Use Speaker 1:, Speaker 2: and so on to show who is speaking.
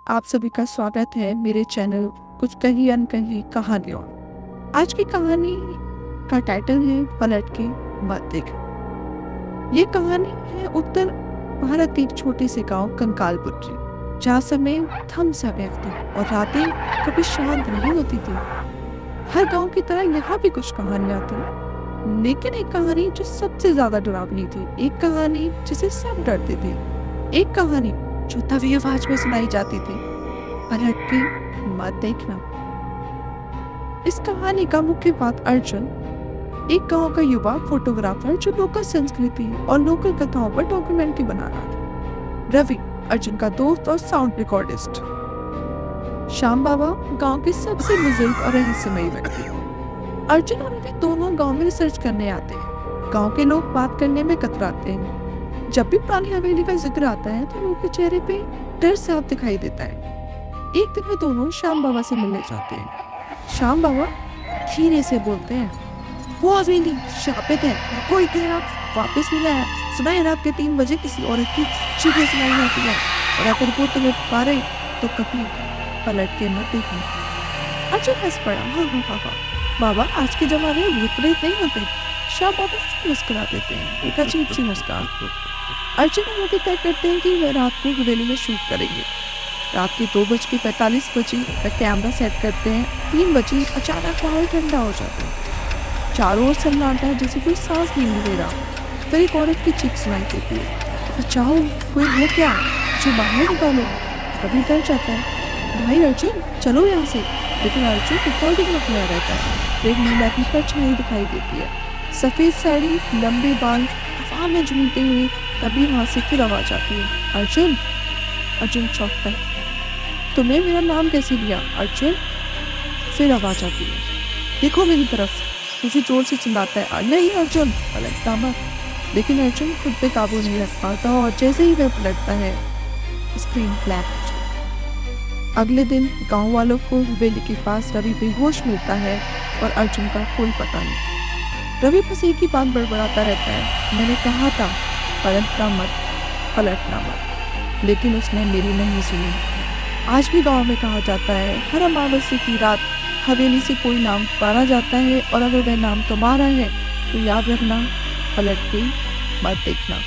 Speaker 1: आप सभी का स्वागत है मेरे चैनल कुछ कही अनकही कहानियों। आज की कहानी का टाइटल है पलट के मत देख। ये कहानी है उत्तर भारत के एक छोटे से गांव कंकालपुर की, जहाँ समय थम सा गया था और रातें कभी शांत नहीं होती थी। हर गांव की तरह यहाँ भी कुछ कहानियां थी, लेकिन एक कहानी जो सबसे ज्यादा डरावनी थी, एक कहानी जिसे सब डरते थे, एक कहानी जो तभी आवाज में सुनाई जाती थी, पलट के मत देखना। इस कहानी का मुख्य पात्र अर्जुन, एक गांव का युवा फोटोग्राफर जो लोकल संस्कृति और लोकल कथाओं पर डॉक्यूमेंट्री बना रहा था। रवि, अर्जुन का दोस्त और साउंड रिकॉर्डिस्ट। श्याम बाबा, गांव के सबसे बुजुर्ग और रहस्यमयी व्यक्ति। अर्जुन और रवि दोनों गांव में रिसर्च करने आते हैं। गांव के लोग बात करने में कतराते हैं। जब भी पुरानी हवेली का जिक्र आता है तो लोगों के चेहरे पे डर साफ दिखाई देता है। एक दिन वे दोनों श्याम बाबा से मिलने जाते हैं। श्याम बाबा धीरे से बोलते हैं, वो हवेली शापित है, कोई देर आप वापस नहीं आया। सुना है रात के 3 बजे किसी औरत की चीखें सुनाई आती है, और अगर वो तुम्हें पारे तो कभी पलट के मत देखना। अर्जुन हंस पड़ा, हाँ। बाबा, आज के जमाने में भूत प्रेत नहीं होते। श्याम बाबा फिर मुस्कुरा देते हैं, एक अजीब सी मुस्कान। अर्जुन और रवि तय करते हैं कि वे रात को हवेली में शूट करेंगे। रात के 2:45 वे कैमरा सेट करते हैं। 3 बजे अचानक माहौल ठंडा हो जाता है। चारों ओर सन्नाटा है, जैसे कोई सांस नहीं ले रहा। फिर एक औरत की चीख सुनाई देती है, बचाओ, कोई है क्या, जो बाहर निकालो। रवि डर जाता है, भाई अर्जुन चलो यहाँ से। लेकिन अर्जुन रिकॉर्डिंग में खड़ा रहता है। एक महिला की परछाई दिखाई देती है, सफेद साड़ी, लंबे बाल, हवा में झूमते हुए। तभी वहां से फिर आवाज आती है, अर्जुन। अर्जुन चौंकता है, तुम्हें मेरा नाम कैसे दिया अर्जुन? फिर आवाज आती है, देखो मेरी तरफ। किसी जोर से चिल्लाता है, नहीं अर्जुन, पलटता मत। लेकिन अर्जुन खुद पे काबू नहीं रख पाता और जैसे ही वह पलटता है स्क्रीन ब्लैक हो जाती है। अगले दिन गांव वालों को हवेली के पास रवि बेहोश मिलता है और अर्जुन का कोई पता नहीं। रवि बस एक ही बात बड़बड़ाता रहता है, मैंने कहा था पलटना मत। लेकिन उसने मेरी नहीं सुनी। आज भी गांव में कहा जाता है, हर अमावस्या की रात हवेली से कोई नाम पुकारा जाता है, और अगर वह नाम तुम्हारा है तो याद रखना, पलट के मत देखना।